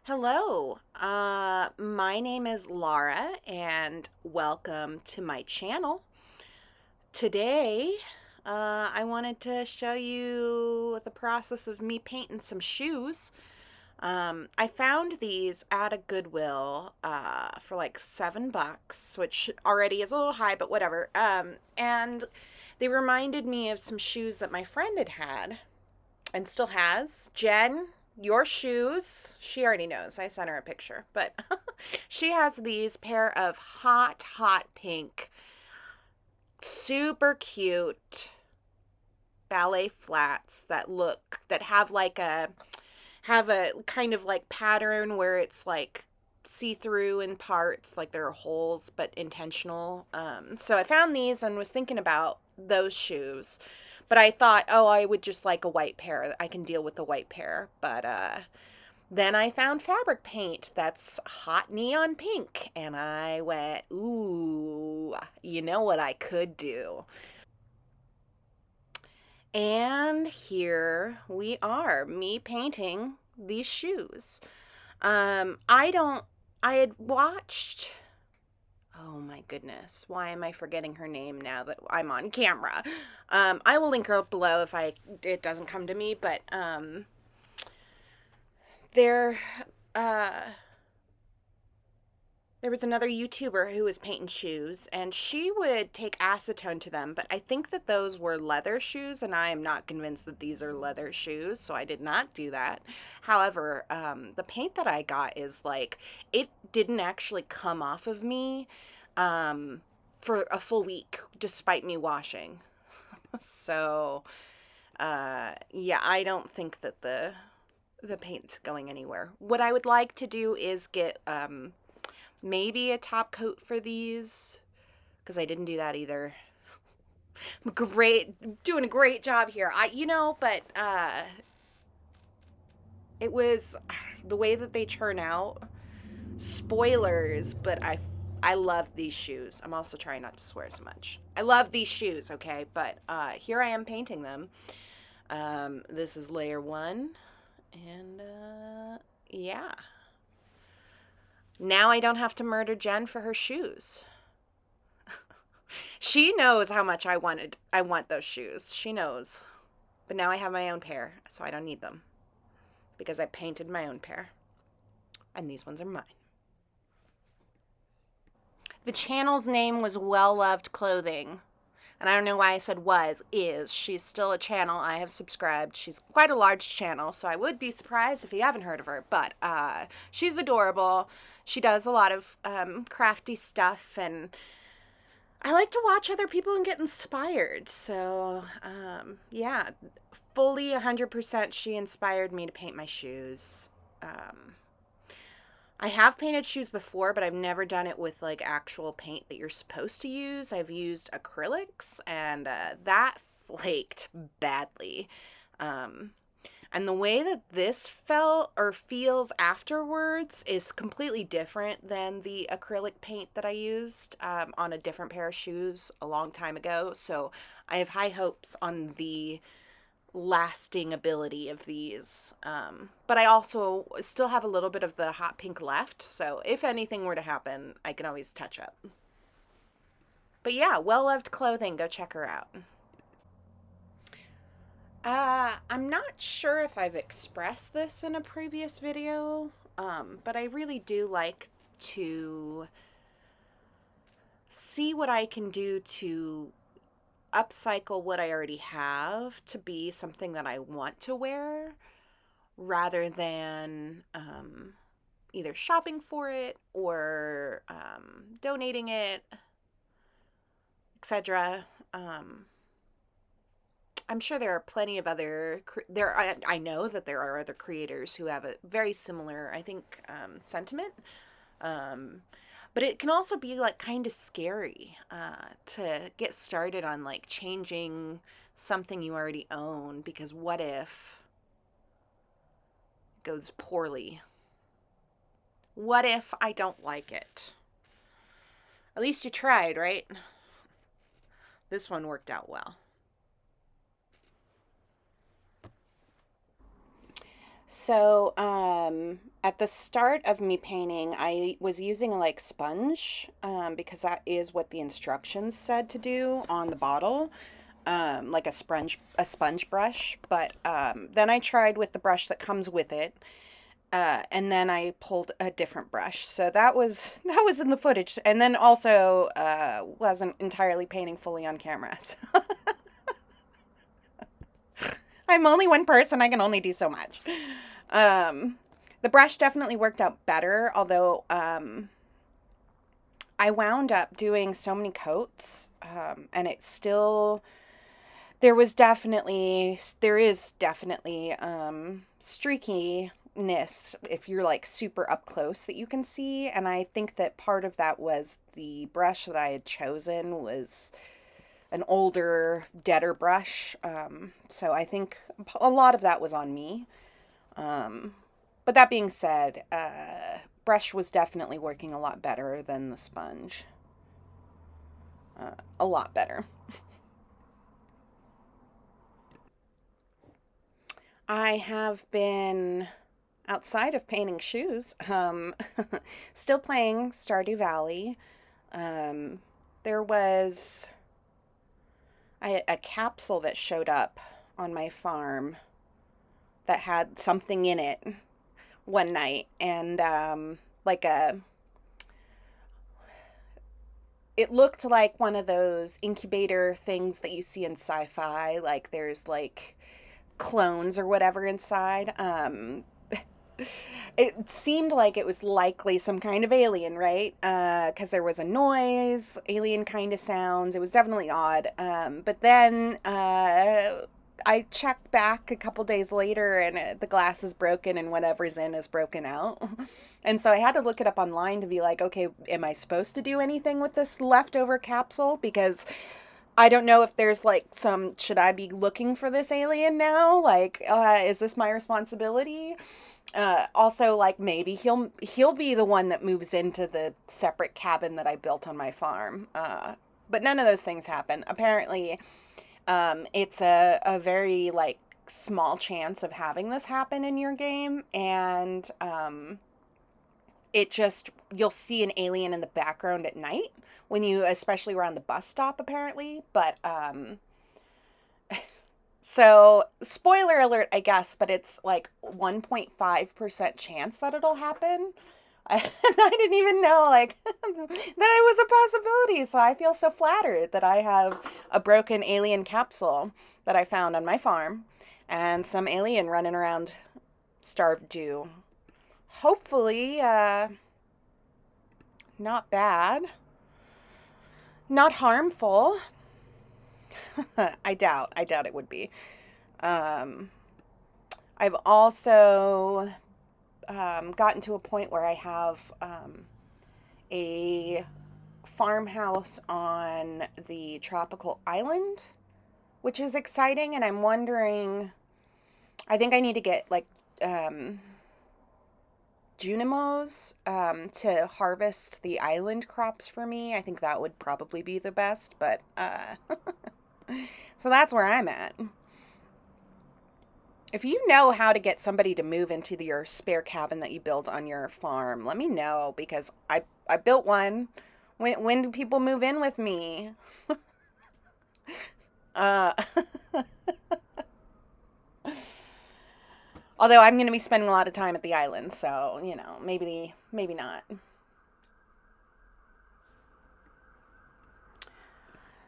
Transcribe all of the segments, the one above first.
Hello, my name is Laura, and welcome to my channel. Today, I wanted to show you the process of me painting some shoes. I found these at a Goodwill for like $7, which already is a little high, but whatever. And they reminded me of some shoes that my friend had and still has. Jen, your shoes. She already knows. I sent her a picture. But she has these pair of hot pink, super cute ballet flats that have a kind of like pattern where it's like see-through in parts, like there are holes but intentional. So I found these and was thinking about those shoes, but I thought, oh, I would just like a white pair. I can deal with the white pair. But then I found fabric paint that's hot neon pink, and I went, ooh, you know what I could do. And here we are, me painting these shoes. I don't, I had watched, oh my goodness, why am I forgetting her name now that I'm on camera? I will link her below if it doesn't come to me, but, there, uh, there was another YouTuber who was painting shoes, and she would take acetone to them, but I think that those were leather shoes, and I am not convinced that these are leather shoes, so I did not do that. However, the paint that I got is like, it didn't actually come off of me for a full week, despite me washing. So, yeah, I don't think that the paint's going anywhere. What I would like to do is get maybe a top coat for these, because I didn't do that either. Doing a great job here. But it was the way that they turn out. Spoilers, but I love these shoes. I'm also trying not to swear so much. I love these shoes, okay? But here I am painting them. This is layer one, and yeah. Now I don't have to murder Jen for her shoes. She knows how much I want those shoes. She knows. But now I have my own pair, so I don't need them. Because I painted my own pair. And these ones are mine. The channel's name was Well Loved Clothing. And I don't know why I said is. She's still a channel. I have subscribed. She's quite a large channel, so I would be surprised if you haven't heard of her. But she's adorable. She does a lot of crafty stuff, and I like to watch other people and get inspired. So, yeah, fully 100% she inspired me to paint my shoes. I have painted shoes before, but I've never done it with like actual paint that you're supposed to use. I've used acrylics, and that flaked badly. And the way that this felt or feels afterwards is completely different than the acrylic paint that I used on a different pair of shoes a long time ago. So I have high hopes on the lasting ability of these. But I also still have a little bit of the hot pink left. So if anything were to happen, I can always touch up. But yeah, Well Loved Clothing. Go check her out. I'm not sure if I've expressed this in a previous video, but I really do like to see what I can do to upcycle what I already have to be something that I want to wear rather than either shopping for it or donating it, etc. I'm sure there are plenty of I know that there are other creators who have a very similar, I think, sentiment. But it can also be like kind of scary to get started on like changing something you already own, because what if it goes poorly? What if I don't like it? At least you tried, right? This one worked out well. So, at the start of me painting, I was using a like sponge, because that is what the instructions said to do on the bottle, like a sponge brush. But then I tried with the brush that comes with it, and then I pulled a different brush. So that was in the footage, and then also wasn't entirely painting fully on camera. So I'm only one person. I can only do so much. Um, the brush definitely worked out better, although I wound up doing so many coats, and it still there is definitely streakiness if you're like super up close that you can see, and I think that part of that was the brush that I had chosen was an older, deader brush. So I think a lot of that was on me. Um, but that being said, brush was definitely working a lot better than the sponge. A lot better. I have been outside of painting shoes, still playing Stardew Valley. Um, there was a capsule that showed up on my farm that had something in it one night, and like a it looked like one of those incubator things that you see in sci-fi, like there's like clones or whatever inside. It seemed like it was likely some kind of alien, right? Because there was a noise, alien kind of sounds. It was definitely odd. But then I checked back a couple days later, and the glass is broken, and whatever's in is broken out. And so I had to look it up online to be like, okay, am I supposed to do anything with this leftover capsule? Because I don't know if there's like should I be looking for this alien now? Like, is this my responsibility? Also, like maybe he'll be the one that moves into the separate cabin that I built on my farm. But none of those things happen. Apparently, it's a very like small chance of having this happen in your game, and it just you'll see an alien in the background at night when you especially around the bus stop apparently. But so spoiler alert, I guess, but it's like 1.5% chance that it'll happen. And I didn't even know like that it was a possibility, so I feel so flattered that I have a broken alien capsule that I found on my farm and some alien running around starved due. Hopefully not bad, not harmful. I doubt it would be. Um, I've also gotten to a point where I have a farmhouse on the tropical island, which is exciting, and I'm wondering, I think I need to get like Junimos to harvest the island crops for me. I think that would probably be the best, but so that's where I'm at. If you know how to get somebody to move into your spare cabin that you build on your farm, let me know because I built one. When do people move in with me? Uh, although I'm going to be spending a lot of time at the island, so maybe not.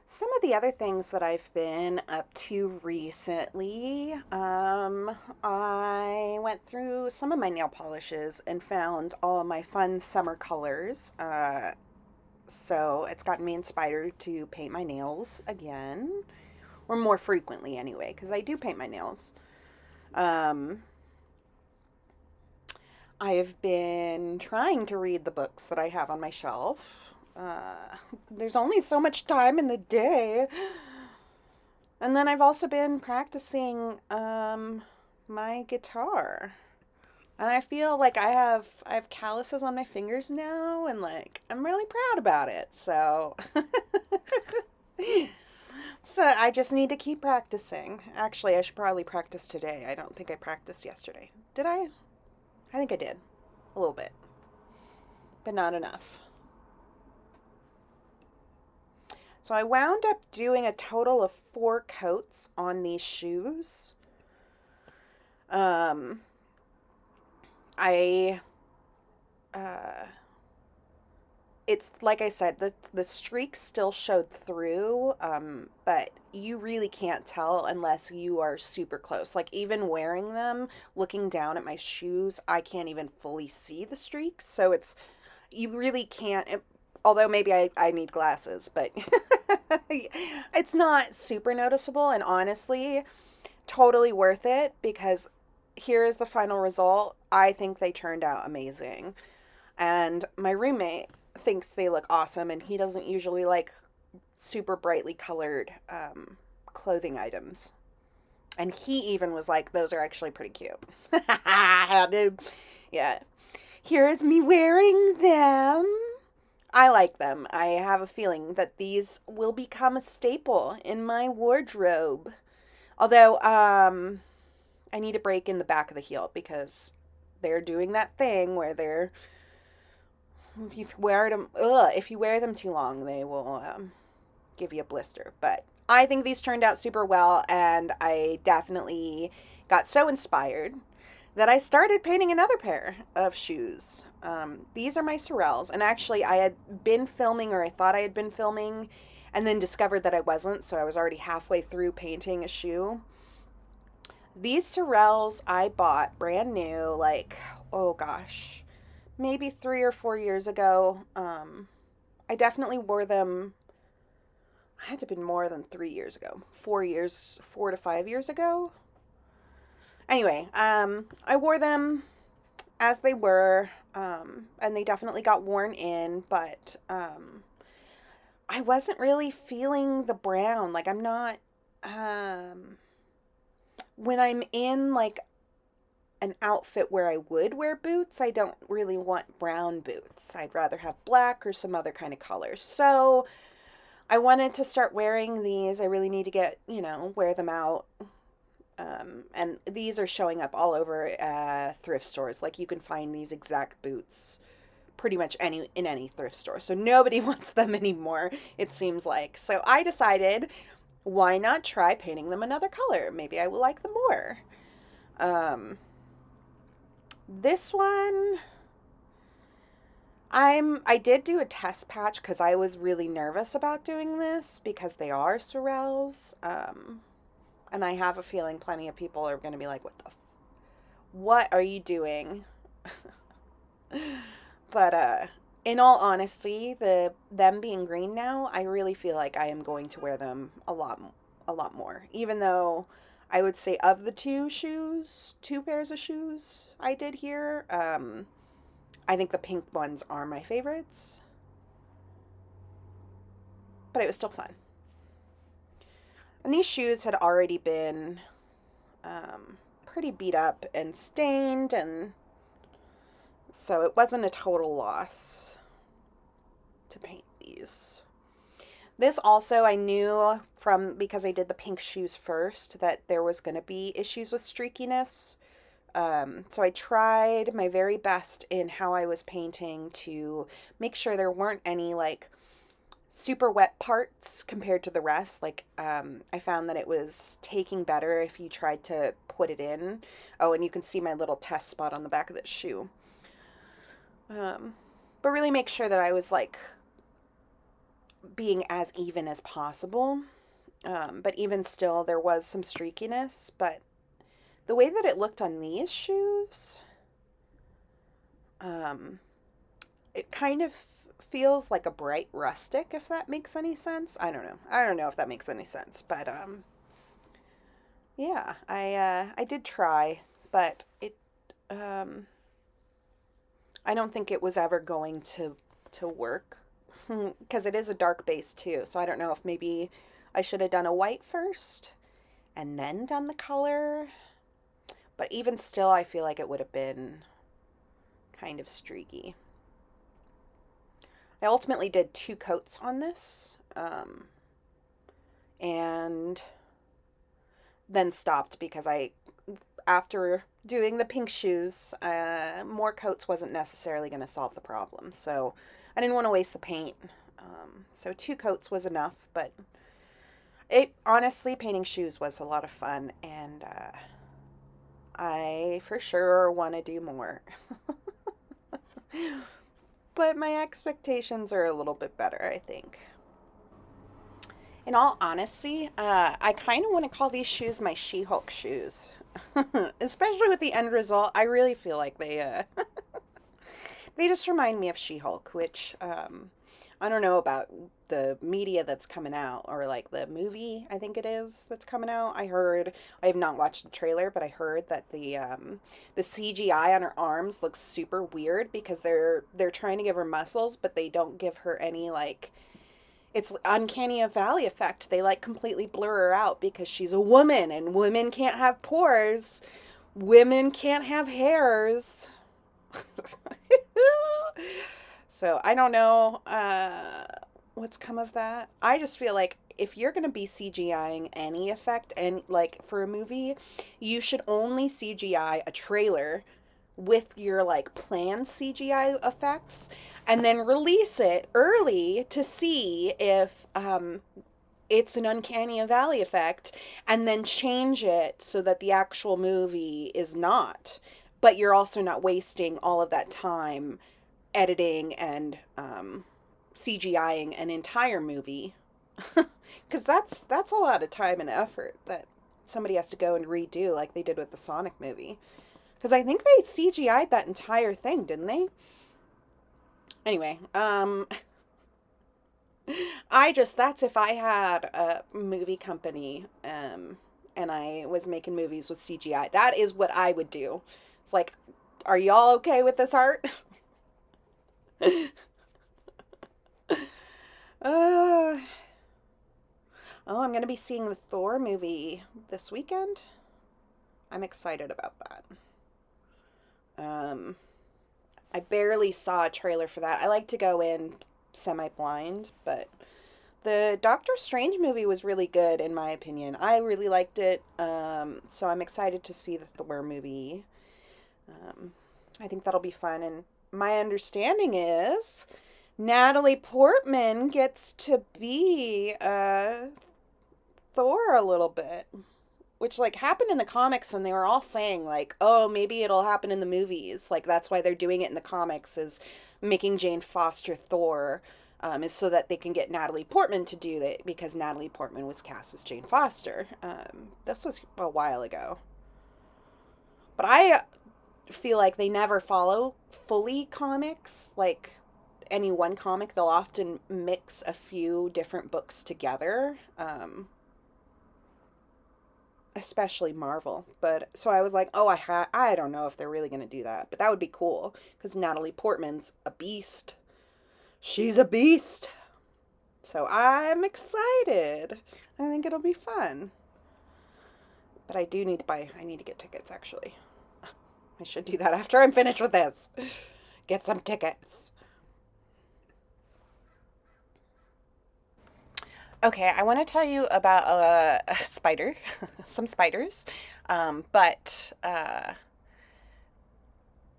Some of the other things that I've been up to recently, I went through some of my nail polishes and found all of my fun summer colors. So it's gotten me inspired to paint my nails again, or more frequently anyway, because I do paint my nails. Um, I have been trying to read the books that I have on my shelf. There's only so much time in the day. And then I've also been practicing my guitar. And I feel like I have calluses on my fingers now, and like I'm really proud about it. So So I just need to keep practicing. Actually, I should probably practice today. I don't think I practiced yesterday. Did I? I think I did. A little bit, but not enough. So I wound up doing a total of 4 coats on these shoes. Um, I, uh, it's like I said, the streaks still showed through, but you really can't tell unless you are super close. Like even wearing them, looking down at my shoes, I can't even fully see the streaks. So it's you really can't. Although maybe I need glasses, but it's not super noticeable. And honestly, totally worth it because here is the final result. I think they turned out amazing. And my roommate thinks they look awesome, and he doesn't usually like super brightly colored clothing items. And he even was like, those are actually pretty cute. Dude. Yeah. Here is me wearing them. I like them. I have a feeling that these will become a staple in my wardrobe. Although, I need a break in the back of the heel because they're doing that thing where they're if you wear them too long, they will give you a blister. But I think these turned out super well, and I definitely got so inspired that I started painting another pair of shoes. These are my Sorels, and actually I had been filming, or I thought I had been filming, and then discovered that I wasn't, so I was already halfway through painting a shoe. These Sorels I bought brand new, like, oh gosh, maybe 3 or 4 years ago. I definitely wore them. I had to have been more than 3 years ago. 4 years, 4 to 5 years ago. Anyway, I wore them as they were, and they definitely got worn in, but I wasn't really feeling the brown. Like I'm not. When I'm in like an outfit where I would wear boots, I don't really want brown boots. I'd rather have black or some other kind of color. So I wanted to start wearing these. I really need to get, wear them out. And these are showing up all over thrift stores. Like you can find these exact boots pretty much in any thrift store. So nobody wants them anymore, it seems like. So I decided, why not try painting them another color? Maybe I will like them more. This one, I did do a test patch because I was really nervous about doing this because they are Sorels. And I have a feeling plenty of people are going to be like, what are you doing? But in all honesty, them being green now, I really feel like I am going to wear them a lot more. Even though I would say of the two pairs of shoes I did here, I think the pink ones are my favorites. But it was still fun. And these shoes had already been pretty beat up and stained, and so it wasn't a total loss to paint these. This also I knew because I did the pink shoes first that there was going to be issues with streakiness. So I tried my very best in how I was painting to make sure there weren't any like super wet parts compared to the rest. Like I found that it was taking better if you tried to put it in. Oh, and you can see my little test spot on the back of this shoe. But really make sure that I was like being as even as possible. But even still, there was some streakiness. But the way that it looked on these shoes, it kind of feels like a bright rustic, if that makes any sense. I don't know if that makes any sense, but yeah, I did try, but I don't think it was ever going to work because it is a dark base too. So I don't know if maybe I should have done a white first and then done the color. But even still, I feel like it would have been kind of streaky. I ultimately did 2 coats on this. and then stopped because after doing the pink shoes, more coats wasn't necessarily going to solve the problem. So I didn't want to waste the paint. So 2 coats was enough, but honestly, painting shoes was a lot of fun, and I for sure want to do more. But my expectations are a little bit better, I think. In all honesty, I kind of want to call these shoes my She-Hulk shoes. Especially with the end result, I really feel like they just remind me of She-Hulk, which I don't know about the media that's coming out, or like the movie, I think it is, that's coming out. I have not watched the trailer, but I heard that the CGI on her arms looks super weird because they're trying to give her muscles, but they don't give her any like, it's uncanny valley effect. They like completely blur her out because she's a woman, and women can't have pores. Women can't have hairs. So I don't know what's come of that. I just feel like if you're going to be CGIing any effect, and like for a movie, you should only CGI a trailer with your like planned CGI effects, and then release it early to see if it's an uncanny valley effect, and then change it so that the actual movie is not. But you're also not wasting all of that time editing and CGIing an entire movie, because that's a lot of time and effort that somebody has to go and redo, like they did with the Sonic movie. Because I think they CGI'd that entire thing, didn't they? Anyway, that's if I had a movie company, and I was making movies with CGI. That is what I would do. It's like, are y'all okay with this art? uh, oh, I'm going to be seeing the Thor movie this weekend. I'm excited about that. I barely saw a trailer for that. I like to go in semi-blind, but the Doctor Strange movie was really good, in my opinion. I really liked it, so I'm excited to see the Thor movie. I think that'll be fun, and my understanding is Natalie Portman gets to be Thor a little bit, which like happened in the comics, and they were all saying like, oh, maybe it'll happen in the movies. Like that's why they're doing it in the comics, is making Jane Foster Thor, is so that they can get Natalie Portman to do it, because Natalie Portman was cast as Jane Foster. This was a while ago. But I feel like they never follow fully comics, like any one comic. They'll often mix a few different books together, especially Marvel. But so I was like, oh, I don't know if they're really going to do that, but that would be cool because Natalie Portman's a beast. She's a beast. So I'm excited. I think it'll be fun. But I need to get tickets, actually. I should do that after I'm finished with this. Get some tickets. Okay, I want to tell you about a spider, some spiders. But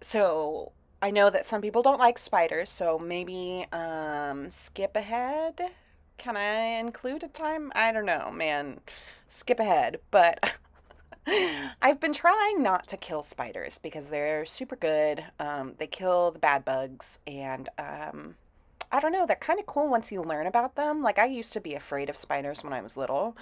so I know that some people don't like spiders, so maybe skip ahead. Can I include a time? I don't know, man. Skip ahead. But I've been trying not to kill spiders because they're super good. They kill the bad bugs, and I don't know, they're kind of cool once you learn about them. Like, I used to be afraid of spiders when I was little.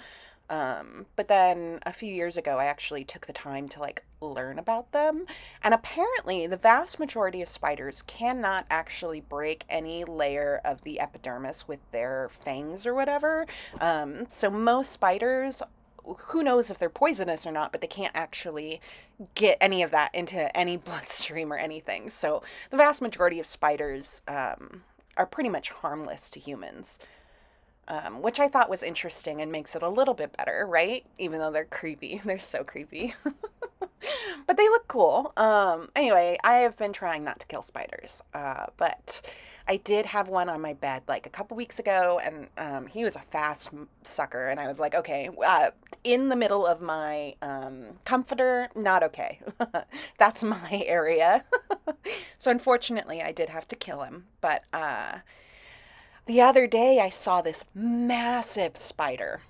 But then a few years ago, I actually took the time to like learn about them. And apparently, the vast majority of spiders cannot actually break any layer of the epidermis with their fangs or whatever. So most spiders, who knows if they're poisonous or not, but they can't actually get any of that into any bloodstream or anything. So the vast majority of spiders are pretty much harmless to humans, which I thought was interesting and makes it a little bit better, right? Even though they're creepy. They're so creepy. But they look cool. Anyway, I have been trying not to kill spiders. But I did have one on my bed like a couple weeks ago, and he was a fast sucker. And I was like, okay, in the middle of my comforter, not okay. That's my area. So unfortunately, I did have to kill him. But the other day, I saw this massive spider.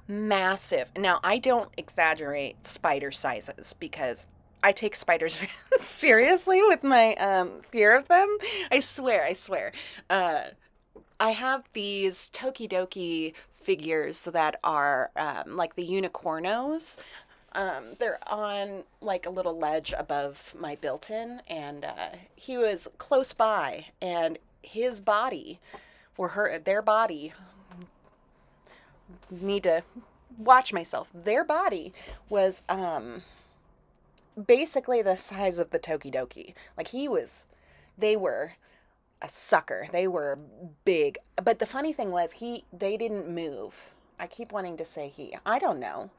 Massive. Now, I don't exaggerate spider sizes because I take spiders seriously with my fear of them. I swear, I swear. Uh, I have these Tokidoki figures that are like the unicornos. They're on like a little ledge above my built-in, and he was close by, and his body, their body, need to watch myself. Their body was basically the size of the Tokidoki. Like they were a sucker. They were big. But the funny thing was they didn't move. I keep wanting to say he. I don't know.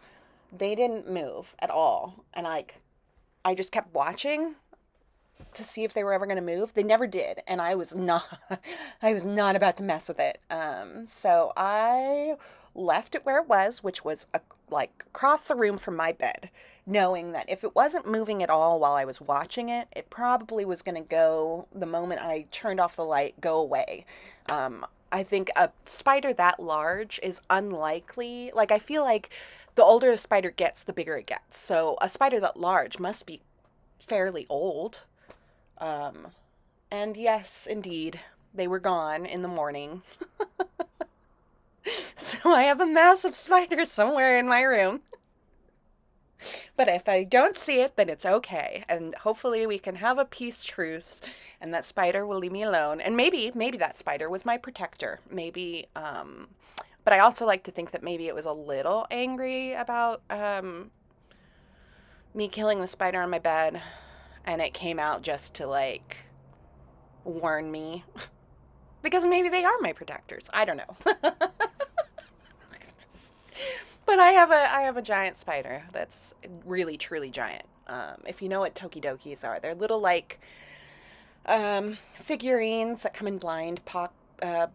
They didn't move at all. And I just kept watching to see if they were ever going to move. They never did, and I was not I was not about to mess with it. So I left it where it was, which was like across the room from my bed, knowing that if it wasn't moving at all while I was watching it, it probably was going to go the moment I turned off the light, go away. I think a spider that large is unlikely. Like, I feel like the older a spider gets, the bigger it gets. So a spider that large must be fairly old. Um, and yes, indeed, they were gone in the morning. So I have a massive spider somewhere in my room. But if I don't see it, then it's okay. And hopefully we can have a peace truce and that spider will leave me alone. And maybe that spider was my protector. Maybe, but I also like to think that maybe it was a little angry about me killing the spider on my bed, and it came out just to like warn me. Because maybe they are my protectors. I don't know. But I have a giant spider that's really truly giant. If you know what Tokidokis are, they're little like figurines that come in blind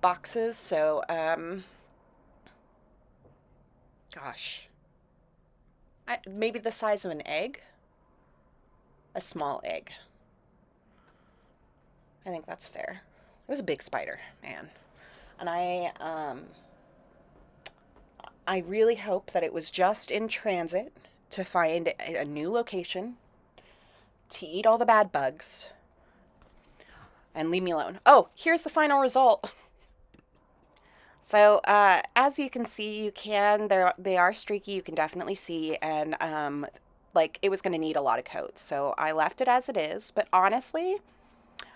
boxes. So gosh, maybe the size of an egg, a small egg. I think that's fair. It was a big spider, man, and I really hope that it was just in transit to find a new location to eat all the bad bugs and leave me alone. Oh, here's the final result. So, as you can see, they are streaky. You can definitely see, and like it was going to need a lot of coats. So I left it as it is. But honestly,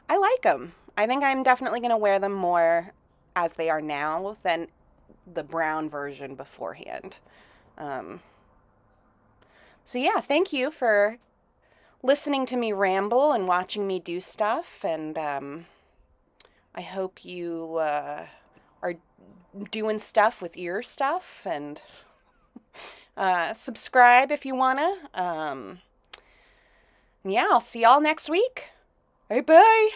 I like them. I think I'm definitely going to wear them more as they are now than the brown version beforehand. Um, so yeah, thank you for listening to me ramble and watching me do stuff. And I hope you are doing stuff with your stuff, and subscribe if you wanna. Yeah, I'll see y'all next week. Bye bye.